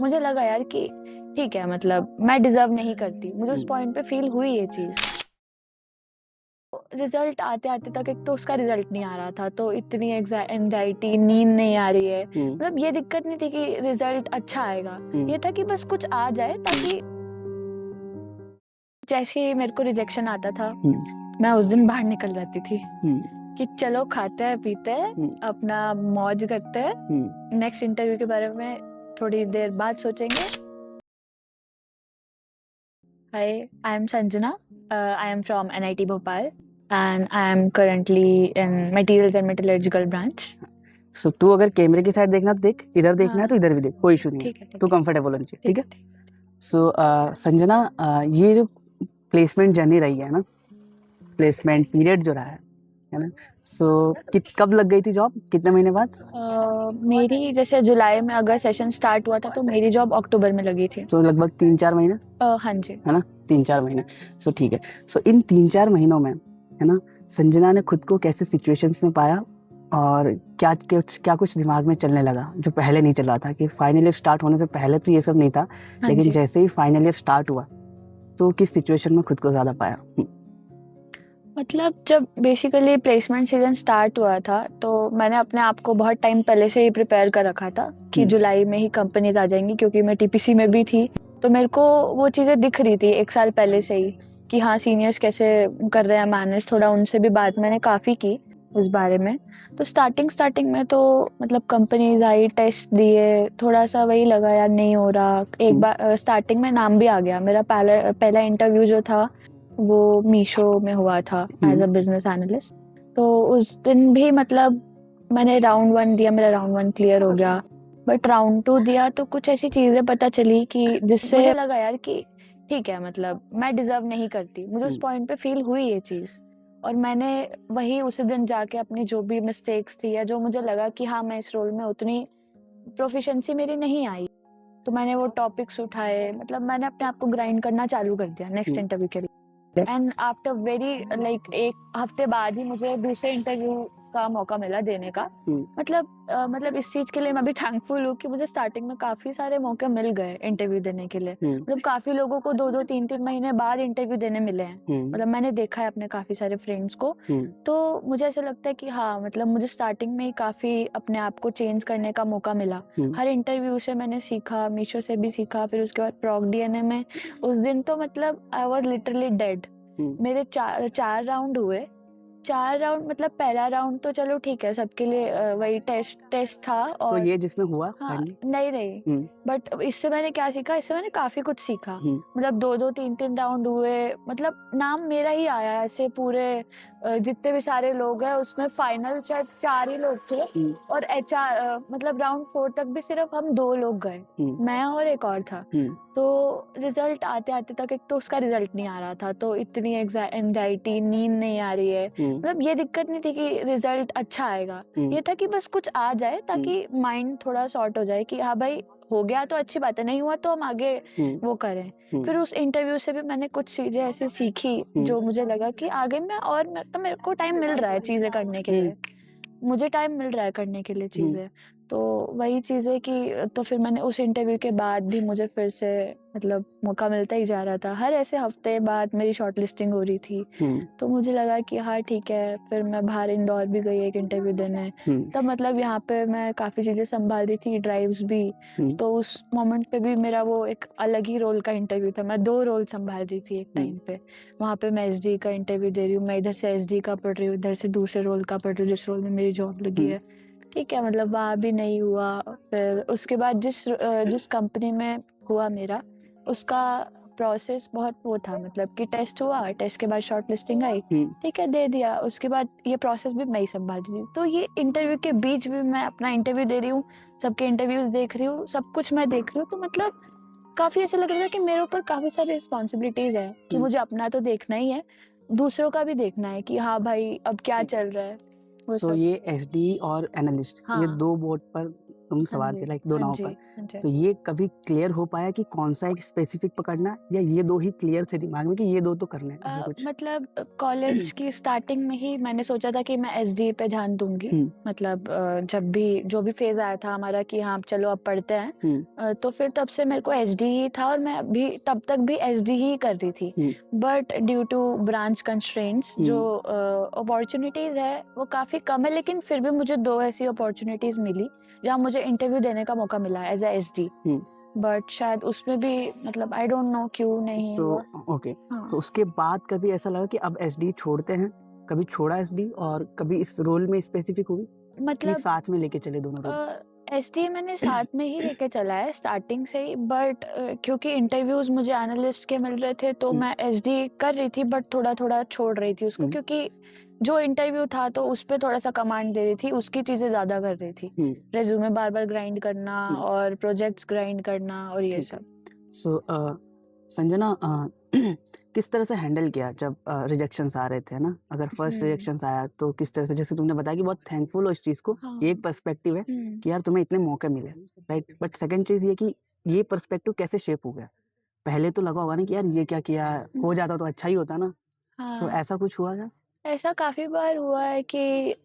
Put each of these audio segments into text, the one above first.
मुझे लगा यार कि ठीक है, मतलब मैं डिजर्व नहीं करती। मुझे उस पॉइंट पे फील हुई ये चीज। रिजल्ट आते आते तक एक तो उसका रिजल्ट नहीं आ रहा था, तो इतनी एंजाइटी, नींद नहीं आ रही है। मतलब ये दिक्कत नहीं थी कि रिजल्ट अच्छा आएगा, ये था कि बस कुछ आ जाए, ताकि जैसे ही मेरे को रिजेक्शन आता था मैं उस दिन बाहर निकल जाती थी कि चलो खाते हैं पीते हैं, अपना मौज करते हैं, नेक्स्ट इंटरव्यू के बारे में थोड़ी देर बाद सोचेंगे। Hi, I am Sanjana. I am from NIT Bhopal and I am currently in Materials and Metallurgical branch. सो तू अगर कैमरे की साइड देखना तो देख, इधर देखना है तो इधर भी देख, कोई इशू नहीं ठीक है, है, तू कंफर्टेबल होनी चाहिए, ठीक है। सो संजना, ये जो प्लेसमेंट जर्नी रही है ना, प्लेसमेंट पीरियड जो रहा है ना, सो कब लग गई थी जॉब, कितने महीने बाद? मेरी जैसे जुलाई में अगर सेशन स्टार्ट हुआ था तो मेरी जॉब अक्टूबर में लगी थी। तो लगभग 3-4 महीने, हाँ जी, है ना, 3-4 महीने। सो ठीक है। सो इन 3-4 महीनों में, है ना, संजना ने खुद को कैसे सिचुएशंस में पाया और क्या कुछ दिमाग में चलने लगा जो पहले नहीं चल रहा था? कि फाइनल ईयर स्टार्ट होने से पहले तो ये सब नहीं था, लेकिन जैसे ही फाइनल ईयर स्टार्ट हुआ तो किस सिचुएशन में खुद को ज्यादा पाया? मतलब जब बेसिकली प्लेसमेंट सीजन स्टार्ट हुआ था तो मैंने अपने आप को बहुत टाइम पहले से ही प्रिपेयर कर रखा था कि जुलाई में ही कंपनीज आ जाएंगी, क्योंकि मैं टीपीसी में भी थी, तो मेरे को वो चीज़ें दिख रही थी एक साल पहले से ही कि हाँ सीनियर्स कैसे कर रहे हैं मैनेज। थोड़ा उनसे भी बात मैंने काफ़ी की उस बारे में। तो स्टार्टिंग में तो मतलब कंपनीज आई, टेस्ट दिए, थोड़ा सा वही लगा यार नहीं हो रहा। एक बार स्टार्टिंग में नाम भी आ गया मेरा। पहला इंटरव्यू जो था वो मीशो में हुआ था एज अ बिजनेस एनालिस्ट। तो उस दिन भी मतलब मैंने राउंड 1 दिया, मेरा राउंड 1 क्लियर हो गया। बट राउंड 2 दिया तो कुछ ऐसी चीजें पता चली कि जिससे मुझे लगा यार कि ठीक है, मतलब मैं डिजर्व नहीं करती। मुझे उस पॉइंट पे फील हुई ये चीज, और मैंने वही उसी दिन जाके अपनी जो भी मिस्टेक्स थी या जो मुझे लगा कि हाँ मैं इस रोल में उतनी प्रोफिशिएंसी मेरी नहीं आई, तो मैंने वो टॉपिक्स उठाए। मतलब मैंने अपने आप को ग्राइंड करना चालू कर दिया नेक्स्ट इंटरव्यू के लिए। एंड आफ्टर वेरी लाइक एक हफ्ते बाद ही मुझे दूसरे इंटरव्यू का मौका मिला देने का। मतलब इस चीज के लिए मैं भी थैंकफुल हूँ कि मुझे स्टार्टिंग में काफी सारे मौके मिल गए इंटरव्यू देने के लिए। मतलब काफी लोगों को 2-2 3-3 महीने बाद इंटरव्यू देने मिले हैं। मतलब मैंने देखा है अपने काफी सारे फ्रेंड्स को। तो मुझे ऐसा लगता है कि हाँ मतलब मुझे स्टार्टिंग में ही काफी अपने आप को चेंज करने का मौका मिला। हर इंटरव्यू से मैंने सीखा, मीशो से भी सीखा, फिर उसके बाद प्रॉग डीएनए में उस दिन तो मतलब आई वॉज लिटरली डेड। मेरे चार राउंड हुए। 4 राउंड मतलब पहला राउंड तो चलो ठीक है, सबके लिए वही टेस्ट था। और ये जिसमें हुआ हाँ नहीं बट इससे मैंने क्या सीखा, इससे मैंने काफी कुछ सीखा। मतलब 2-2 3-3 राउंड हुए, मतलब नाम मेरा ही आया ऐसे पूरे जितने भी सारे लोग हैं उसमें फाइनल शायद 4 ही लोग थे। और एचआर मतलब राउंड 4 तक भी सिर्फ हम 2 लोग गए, मैं और एक और था। तो रिजल्ट आते आते तक एक तो उसका रिजल्ट नहीं आ रहा था, तो इतनी एंजाइटी, नींद नहीं आ रही है। मतलब ये दिक्कत नहीं थी कि रिजल्ट अच्छा आएगा, ये था कि बस कुछ आ जाए ताकि माइंड थोड़ा सॉर्ट हो जाए कि हाँ भाई हो गया तो अच्छी बात है, नहीं हुआ तो हम आगे वो करें। फिर उस इंटरव्यू से भी मैंने कुछ चीजें ऐसी सीखी जो मुझे लगा कि आगे मैं और तो मेरे को टाइम मिल रहा है चीजें करने के लिए, मुझे टाइम मिल रहा है करने के लिए चीजें। तो वही चीज है कि तो फिर मैंने उस इंटरव्यू के बाद भी मुझे फिर से मतलब मौका मिलता ही जा रहा था। हर ऐसे हफ्ते बाद मेरी शॉर्ट लिस्टिंग हो रही थी। तो मुझे लगा कि हाँ ठीक है। फिर मैं बाहर इंदौर भी गई एक इंटरव्यू देने। तब मतलब यहाँ पे मैं काफी चीजें संभाल रही थी, ड्राइव्स भी। तो उस मोमेंट पे भी मेरा वो एक अलग ही रोल का इंटरव्यू था, मैं 2 रोल संभाल रही थी एक टाइम पे। वहाँ पे मैं एसडी का इंटरव्यू दे रही हूँ, मैं इधर से एसडी का पढ़ रही हूँ, इधर से दूसरे रोल का पढ़ रही हूँ जिस रोल में मेरी जॉब लगी है। ठीक है, मतलब वहाँ भी नहीं हुआ। फिर उसके बाद जिस कंपनी में हुआ मेरा, उसका प्रोसेस बहुत वो था, मतलब कि टेस्ट हुआ, टेस्ट के बाद शॉर्ट लिस्टिंग आई, ठीक है दे दिया। उसके बाद ये प्रोसेस भी मैं ही संभाल रही थी। तो ये इंटरव्यू के बीच भी मैं अपना इंटरव्यू दे रही हूँ, सबके इंटरव्यूज देख रही हूँ, सब कुछ मैं देख रही हूँ। तो मतलब काफी ऐसा लग रहा था कि मेरे ऊपर काफी सारी रिस्पॉन्सिबिलिटीज है कि मुझे अपना तो देखना ही है, दूसरों का भी देखना है कि हाँ भाई अब क्या चल रहा है। सो ये एसडी और एनालिस्ट, ये 2 बोर्ड पर तुम हाँ सवार जी, थे लाइक 2 हाँ नावों जी, पर। हाँ जी। तो ये कभी क्लियर हो पाया कि कौन-सा एक स्पेसिफिक पकड़ना या ये 2 ही क्लियर थे दिमाग में कि ये 2 तो करने हैं, ऐसा कुछ? मतलब कॉलेज की स्टार्टिंग में ही मैंने सोचा था कि मैं एसडी पे ध्यान दूंगी। हुँ, मतलब जब भी जो भी फेज आया था हमारा कि हाँ चलो अब पढ़ते हैं, हुँ, तो फिर तब से मेरे को एसडी ही था और मैं भी तब तक भी एसडी ही कर रही थी। Hmm, but due to branch constraints जो अपॉर्चुनिटीज है वो काफी कम है, लेकिन फिर भी मुझे 2 ऐसी अपॉर्चुनिटीज मिली जहाँ मुझे इंटरव्यू देने का मौका मिला एज ए एसडी। हुँ। बट शायद उसमें भी मतलब आई डोंट नो क्यों नहीं सो हुआ। ओके, हाँ तो उसके बाद कभी ऐसा लगा कि अब एसडी छोड़ते हैं? कभी छोड़ा एसडी और कभी इस रोल में स्पेसिफिक हुई कि मतलब साथ में लेके चले दोनों रोल? एसडी मैंने साथ में ही लेके चला है स्टार्टिंग से ही, बट क्योंकि इंटरव्यूज मुझे एनालिस्ट के मिल रहे थे तो हुँ, मैं एसडी कर रही थी, बट थोड़ा थोड़ा छोड़ रही थी उसको, हुँ, क्योंकि जो इंटरव्यू था तो उस पे थोड़ा सा कमांड दे रही थी, उसकी चीजें ज्यादा कर रही थी। हुँ, रेज्यूमे बार बार ग्राइंड करना हुँ, और प्रोजेक्ट्स ग्राइंड करना और ये ठीक है। सब। सो संजना, किस तरह से हैंडल किया जब रिजेक्शंस आ रहे थे, है ना? अगर फर्स्ट हम्म। रिजेक्शंस आया तो किस तरह से, जैसे तुमने बताया कि बहुत थैंकफुल हो इस चीज़ को, हाँ। ये एक पर्सपेक्टिव है कि यार तुम्हें इतने मौके मिले, राइट? बट सेकंड चीज़ ये कि ये पर्सपेक्टिव कैसे शेप हो गया? पहले तो लगा होगा ना कि यार ये क्या किया, हो जाता तो अच्छा ही होता ना? सो हाँ, ऐसा कुछ हुआ क्या? ऐसा काफी बार हुआ है कि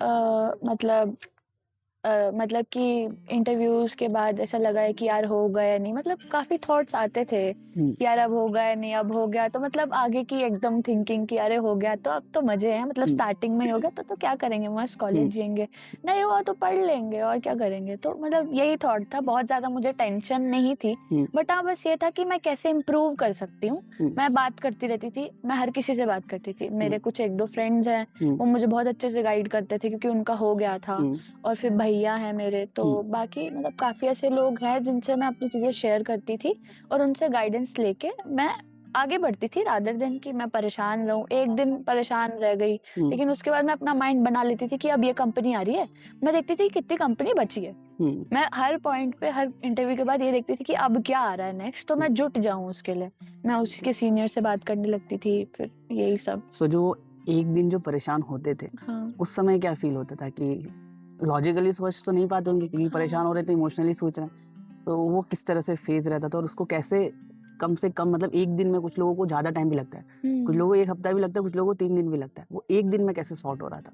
मतलब कि इंटरव्यूज के बाद ऐसा लगा है कि यार हो गया या नहीं, मतलब काफी थॉट्स आते थे हुँ, कि यार अब हो गया नहीं, अब हो गया तो मतलब आगे की एकदम थिंकिंग कि अरे हो गया तो अब तो मजे हैं, मतलब हुँ, स्टार्टिंग में ही हो गया तो क्या करेंगे, मस्त हुँ, कॉलेज जाएंगे, नहीं हुआ तो पढ़ लेंगे और क्या करेंगे, तो मतलब यही थॉट था, बहुत ज्यादा मुझे टेंशन नहीं थी। हुँ, बट हाँ बस ये था कि मैं कैसे इम्प्रूव कर सकती हूँ। हुँ, मैं बात करती रहती थी, मैं हर किसी से बात करती थी, मेरे हुँ, कुछ 1-2 फ्रेंड्स हैं हुँ, वो मुझे बहुत अच्छे से गाइड करते थे क्योंकि उनका हो गया था, हुँ, और फिर भैया हैं मेरे, तो हुँ, बाकी मतलब काफ़ी ऐसे लोग हैं जिनसे मैं अपनी चीज़ें शेयर करती थी और उनसे गाइडेंस लेके मैं आगे बढ़ती थी, रादर देन कि मैं परेशान रहूँ। एक दिन परेशान रह गई, हुँ, लेकिन उसके बाद मैं अपना माइंड बना लेती थी कि अब ये कंपनी आ रही है, मैं देखती थी कितनी कंपनी बची है। हुँ, मैं हर पॉइंट पे, हर इंटरव्यू के बाद ये देखती थी कि अब क्या आ रहा है नेक्स्ट, तो मैं जुट जाऊँ उसके लिए। मैं उसके सीनियर से बात करने लगती थी, फिर यही सब। सो जो एक दिन जो परेशान होते थे, हाँ, उस समय क्या फ़ील होता था कि लॉजिकली सोच तो नहीं पाते होंगे क्योंकि हाँ। परेशान हो रहे थे, इमोशनली सोच रहे हैं। तो वो किस तरह से फ़ेज़ रहता था और उसको कैसे कम से कम, मतलब एक दिन में कुछ लोगों को ज़्यादा टाइम भी लगता है, कुछ हुँ। लोगों को 1 हफ्ता भी लगता है, कुछ लोगों को 3 दिन भी लगता है। वो एक दिन में कैसे सॉर्ट हो रहा था?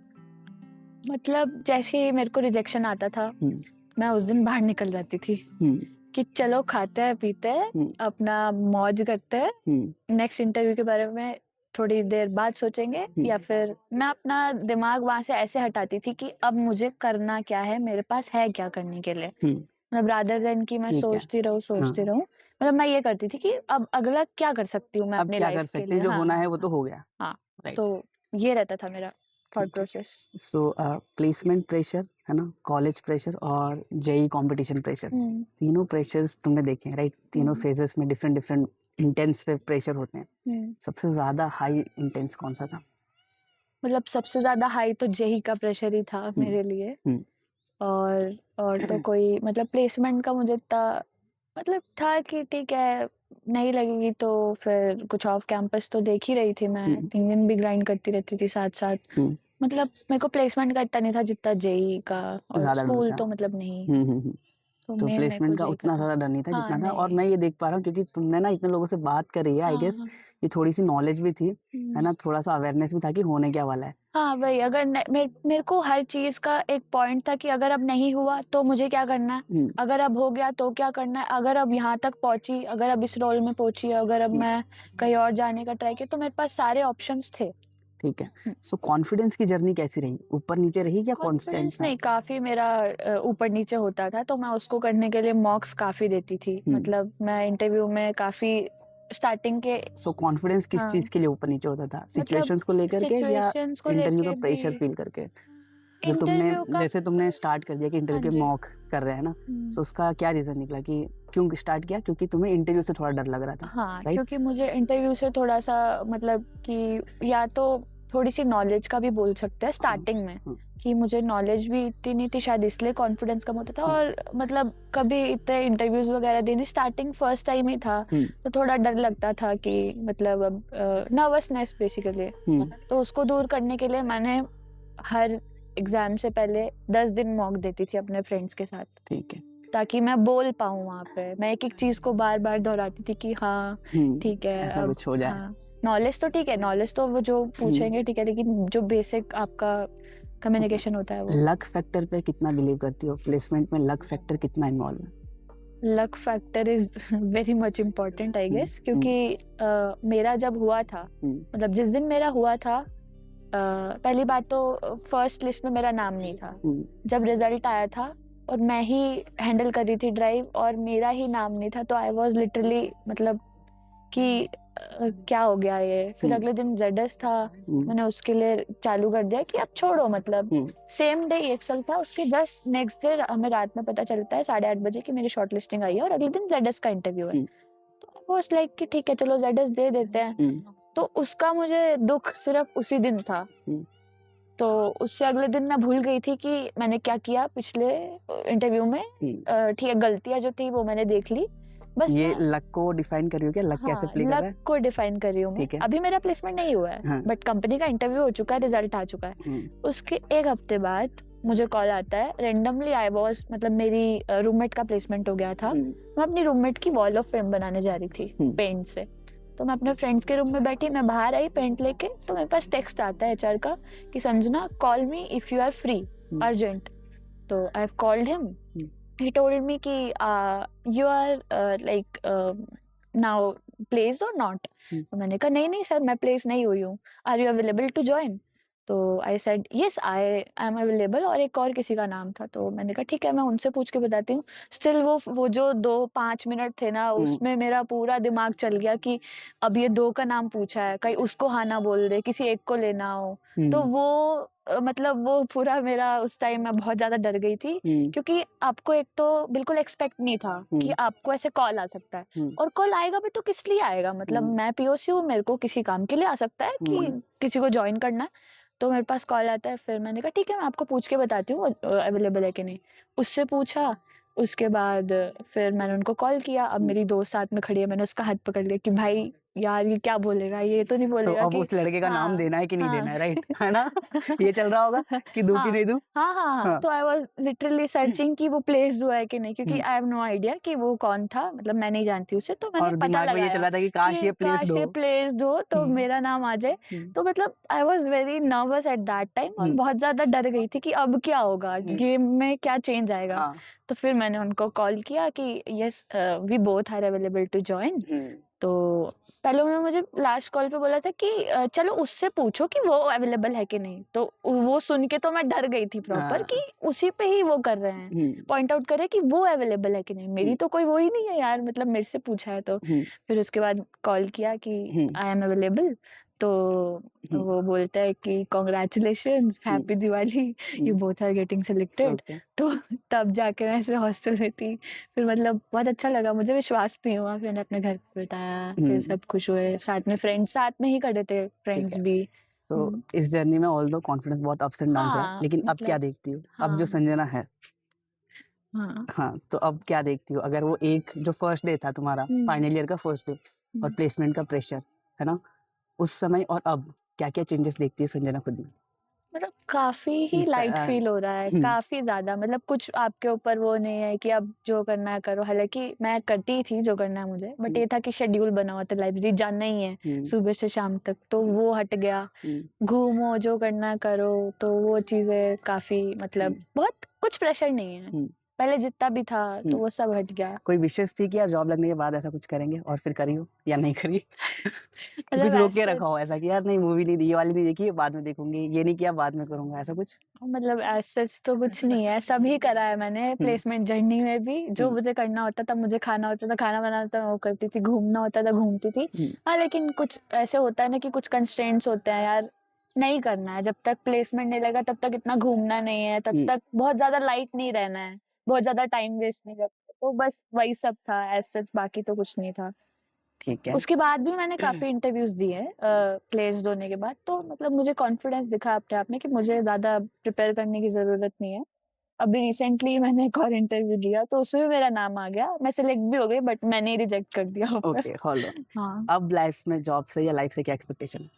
मतलब जैसे ही मेरे को रिजेक्शन आता था, हुँ, मैं उस दिन बाहर निकल जाती थी हुँ, कि चलो खाते हैं पीते हैं, हुँ, अपना मौज करते हैं, हुँ, नेक्स्ट इंटरव्यू के बारे में थोड़ी देर बाद सोचेंगे, हुँ, या फिर मैं अपना दिमाग वहां से ऐसे हटाती थी कि अब मुझे करना क्या है, मेरे पास है क्या करने के लिए, हुँ, मतलब रादर देन कि मैं ठीक है। हाँ, सोचती रहूं, मतलब मैं ये करती थी कि अब अगला क्या कर सकती हूँ मैं अब अपनी क्या कर लाइफ के सकते लिए। हैं, जो हाँ होना है वो हाँ तो हो गया, हाँ, राइट, तो ये रहता था मेरा थॉट ठीक है। प्रोसेस। सो प्लेसमेंट प्रेशर, है ना? कॉलेज प्रेशर और जेईई कॉम्पिटिशन प्रेशर, हम्म। तीनों प्रेशर्स तुमने देखे हैं, राइट? तीनों हम्म। फेजेस में डिफरेंट डिफरेंट इंटेंस पे प्रेशर होते हैं। हम्म। सबसे ज़्यादा हाई इंटेंस कौन-सा था? मतलब सबसे ज्यादा हाई तो जेही का प्रेशर ही था हुँ, मेरे लिए। हुँ, और तो कोई मतलब प्लेसमेंट का मुझे इतना मतलब था कि ठीक है, नहीं लगेगी तो फिर कुछ ऑफ कैंपस तो देख ही रही थी मैं, हुँ, इंजन भी ग्राइंड करती रहती थी साथ साथ। हुँ, मतलब मेरे को प्लेसमेंट का इतना नहीं था जितना जेई का, और ज़्यादा डर स्कूल था। तो मतलब नहीं, हुँ, हुँ, हुँ। तो तो मेन मेरे को प्लेसमेंट का जेई का उतना था। ज़्यादा डर नहीं था हाँ जितना था, और नहीं। मैं ये देख पा रहा हूँ क्योंकि तुमने ना इतने लोगों से बात करी है, आई हाँ गेस हाँ। ये थोड़ी-सी नॉलेज भी थी, है हम्म। ना? थोड़ा-सा अवेयरनेस भी था कि होने क्या वाला है। हाँ वही, अगर मेरे को हर चीज का एक पॉइंट था कि अगर अब नहीं हुआ तो मुझे क्या करना है, हुँ, अगर अब हो गया तो क्या करना है, अगर अब यहाँ तक पहुंची, अगर अब इस रोल में पहुंची, अगर अब हुँ, मैं कहीं और जाने का ट्राई किया, तो मेरे पास सारे ऑप्शंस थे। ठीक है। सो कॉन्फिडेंस की जर्नी कैसी रही? ऊपर-नीचे रही या कांस्टेंट कॉन्फिडेंस था? नहीं, काफी मेरा ऊपर नीचे होता था, तो मैं उसको करने के लिए मॉक्स काफी देती थी, हुँ, मतलब मैं इंटरव्यू में काफी स्टार्टिंग के। सो कॉन्फिडेंस किस हाँ चीज़ के लिए ऊपर-नीचे होता था? मतलब सिचुएशंस को लेकर के या सिचुएशंस को इंटरव्यू का लेके भी, प्रेशर फ़ील करके? जब तुमने इंटरव्यू का। जैसे तुमने स्टार्ट कर दिया कि हाँ इंटरव्यू के जी। मॉक कर रहे हैं ना, हम्म। सो उसका क्या रीज़न निकला कि क्यों स्टार्ट किया? क्योंकि तुम्हें इंटरव्यू से थोड़ा डर लग रहा था, हाँ, राइट? क्योंकि मुझे इंटरव्यू से थोड़ा-सा मतलब कि या तो थोड़ी-सी नॉलेज का भी बोल सकते हैं हाँ, स्टार्टिंग में, हाँ, कि मुझे नॉलेज भी इतनी नहीं थी, शायद इसलिए कॉन्फिडेंस कम होता था, हुँ, और मतलब कभी इतने इंटरव्यूज वगैरह देने, स्टार्टिंग फर्स्ट टाइम ही था, हुँ, तो थोड़ा डर लगता था कि मतलब अब नर्वसनेस बेसिकली, हुँ, तो उसको दूर करने के लिए मैंने हर एग्जाम से पहले 10 दिन मॉक देती थी अपने फ्रेंड्स के साथ। ठीक है। ताकि मैं बोल पाऊँ वहाँ पे। मैं एक-एक चीज़ को बार-बार दोहराती थी कि हाँ, ठीक है ऐसा अब कुछ हो जाए। हाँ, नॉलेज तो ठीक है, नॉलेज तो वो जो पूछेंगे ठीक है, लेकिन जो बेसिक आपका कम्युनिकेशन होता है वो। लक फैक्टर पे कितना बिलीव करती हो? प्लेसमेंट में लक फैक्टर कितना इन्वॉल्व है? Luck factor is very much important I guess, क्योंकि मेरा जब हुआ था, मतलब जिस दिन मेरा हुआ था, पहली बात तो फर्स्ट लिस्ट में मेरा नाम नहीं था। जब रिजल्ट आया था और मैं ही हैंडल कर रही थी ड्राइव और मेरा ही नाम नहीं था, तो आई वाज लिटरली मतलब कि क्या हो गया ये। फिर अगले दिन ZS था, मैंने उसके लिए चालू कर दिया कि अब छोड़ो, मतलब सेम डे एक्सेल था, उसके जस्ट नेक्स्ट डे हमें रात में पता चलता है 8:30 बजे कि मेरी शॉर्ट लिस्टिंग आई है और अगले दिन ZS का इंटरव्यू है। तो वो लाइक कि ठीक है चलो ZS दे देते हैं। तो उसका मुझे दुख सिर्फ उसी दिन था। तो उससे अगले दिन मैं भूल गई थी कि मैंने क्या किया पिछले इंटरव्यू में। ठीक है, गलतियां जो थी वो मैंने देख ली। बस ये लक को डिफाइन कर रही हो क्या? लक कैसे प्ले कर रहा है? लक को डिफाइन कर रही हूँ मैं। अभी मेरा प्लेसमेंट नहीं हुआ है, बट कंपनी का इंटरव्यू हो चुका है, रिजल्ट आ चुका है। उसके एक हफ्ते बाद मुझे कॉल आता है रेंडमली। आई वाज मतलब मेरी रूममेट का प्लेसमेंट हो गया था। मैं अपनी रूममेट की वॉल ऑफ फेम बनाने जा रही थी पेंट से। तो मैं अपने फ्रेंड्स के रूम में बैठी, मैं बाहर आई पेंट लेके, तो मेरे पास टेक्स्ट आता है HR का कि Sanjana call me if you are free, urgent. तो I have called him, he told me कि you are like now placed or not। तो मैंने कहा नहीं सर मैं प्लेस नहीं हुई हूँ। Are you available to join? तो I said yes I am available, और एक और किसी का नाम था। तो मैंने कहा ठीक है मैं उनसे पूछ के बताती हूँ। स्टिल वो जो 2-5 मिनट थे ना, उसमें मेरा पूरा दिमाग चल गया कि अब ये 2 का नाम पूछा है, कहीं उसको हाँ ना बोल दे, किसी एक को लेना हो। तो वो मतलब वो पूरा मेरा उस टाइम मैं बहुत ज्यादा डर गई थी, क्योंकि आपको एक तो बिल्कुल एक्सपेक्ट नहीं था कि आपको ऐसे कॉल आ सकता है। और कॉल आएगा भी तो किस लिए आएगा, मतलब मैं POC हूँ, मेरे को किसी काम के लिए आ सकता है कि किसी को ज्वाइन करना है। तो मेरे पास कॉल आता है, फिर मैंने कहा ठीक है मैं आपको पूछ के बताती हूँ अवेलेबल है कि नहीं। उससे पूछा, उसके बाद फिर मैंने उनको कॉल किया। अब मेरी दोस्त साथ में खड़ी है, मैंने उसका हाथ पकड़ लिया कि भाई यार ये क्या बोलेगा, ये तो नहीं बोलेगा तो अब कि उस लड़के का नाम देना है कि नहीं देना है, राइट है ना? ये चल रहा होगा कि दूं कि नहीं दूं। हाँ। तो आई वाज लिटरली सर्चिंग कि वो प्लेस्ड हुआ है कि नहीं, क्योंकि आई हैव नो आइडिया कि वो कौन था, मतलब मैं नहीं जानती उसे। तो मैंने और पता दिमाग में ये लगाया चला था कि काश ये प्लेस्ड हो तो मेरा नाम आ जाए। तो मतलब I was very nervous at that time, और बहुत ज्यादा डर गई थी कि अब क्या होगा, गेम में क्या चेंज आएगा। तो फिर मैंने उनको कॉल किया कि yes we both are available to join. तो पहले उन्होंने मुझे लास्ट कॉल पे बोला था कि चलो उससे पूछो कि वो अवेलेबल है कि नहीं। तो वो सुन के तो मैं डर गई थी प्रॉपर कि उसी पे ही वो कर रहे हैं, पॉइंट आउट कर रहे हैं कि वो अवेलेबल है कि नहीं। मेरी तो कोई वो ही नहीं है यार, मतलब मेरे से पूछा है। तो फिर उसके बाद कॉल किया कि आई एम अवेलेबल। तो वो बोलता है कि congratulations, happy Diwali, you both are getting selected. तो तब जाके मैं ऐसे हॉस्टल में थी। फिर मतलब बहुत अच्छा लगा, मुझे विश्वास नहीं हुआ। फिर मैंने अपने घर पे बताया, फिर सब खुश हुए, साथ में फ्रेंड्स साथ में ही खड़े थे, फ्रेंड्स भी। सो इस जर्नी में ऑल्दो कॉन्फिडेंस बहुत अप्स एंड डाउन्स रहा, लेकिन अब क्या देखती हो? अब जो संजना है, हाँ तो अब क्या देखती हो? अगर वो एक जो फर्स्ट डे था तुम्हारा, फाइनल ईयर का फर्स्ट डे और प्लेसमेंट का प्रेशर है ना, उस समय और अब क्या क्या चेंजेस देखती है संजना खुद में? मतलब काफी ही लाइट फील हो रहा है, काफी ज्यादा। मतलब कुछ आपके ऊपर वो नहीं है कि अब जो करना है करो। हालांकि मैं करती थी जो करना है मुझे, बट ये था कि शेड्यूल बना हुआ था, लाइब्रेरी जाना ही है सुबह से शाम तक, तो वो हट गया। घूमो, जो करना है करो, तो वो चीजें काफी मतलब बहुत कुछ प्रेशर नहीं है। पहले जितना भी था तो वो सब हट गया। कोई विशेष थी कि यार जॉब लगने के बाद ऐसा कुछ करेंगे और फिर करी हो या नहीं करी? मतलब कुछ रोक के रखा हो ऐसा कि यार नहीं मूवी नहीं, ये वाली नहीं देखी, बाद में देखूंगी, ये नहीं किया बाद में करूंगा, ऐसा कुछ? मतलब सच तो कुछ नहीं है, सभी करा है मैंने प्लेसमेंट जर्नी में भी। जो मुझे करना होता था, मुझे खाना होता था खाना बनाना होता था वो करती थी, घूमना होता था घूमती थी। हाँ लेकिन कुछ ऐसे होता है ना कि कुछ कंस्ट्रेंट्स होते हैं यार, नहीं करना है। जब तक प्लेसमेंट नहीं लगा तब तक इतना घूमना नहीं है, तब तक बहुत ज्यादा लाइट नहीं रहना है, बहुत ज्यादा टाइम वेस्ट नहीं करना। तो बस वही सब था एज सच, बाकी तो कुछ नहीं था। ठीक है। उसके बाद भी मैंने काफी इंटरव्यूज दिए प्लेस्ड होने के बाद। तो मतलब मुझे कॉन्फिडेंस दिखा अपने आप में कि मुझे ज्यादा प्रिपेयर करने की जरूरत नहीं है। अभी रिसेंटली मैंने एक और इंटरव्यू दिया, तो उसमें भी मेरा नाम आ गया, मैं सिलेक्ट भी हो गई, बट मैंने ही रिजेक्ट कर दिया। Okay hold on. अब लाइफ में जॉब से या लाइफ से क्या एक्सपेक्टेशन है?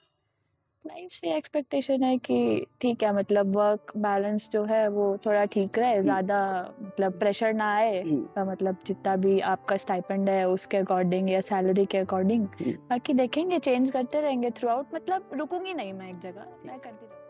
लाइफ से एक्सपेक्टेशन है कि ठीक है, मतलब वर्क बैलेंस जो है वो थोड़ा ठीक रहे, ज़्यादा मतलब प्रेशर ना आए, मतलब जितना भी आपका स्टाइपेंड है उसके अकॉर्डिंग या सैलरी के अकॉर्डिंग। बाकी देखेंगे, चेंज करते रहेंगे थ्रू आउट, मतलब रुकूंगी नहीं मैं एक जगह, मैं करती रहूंगी।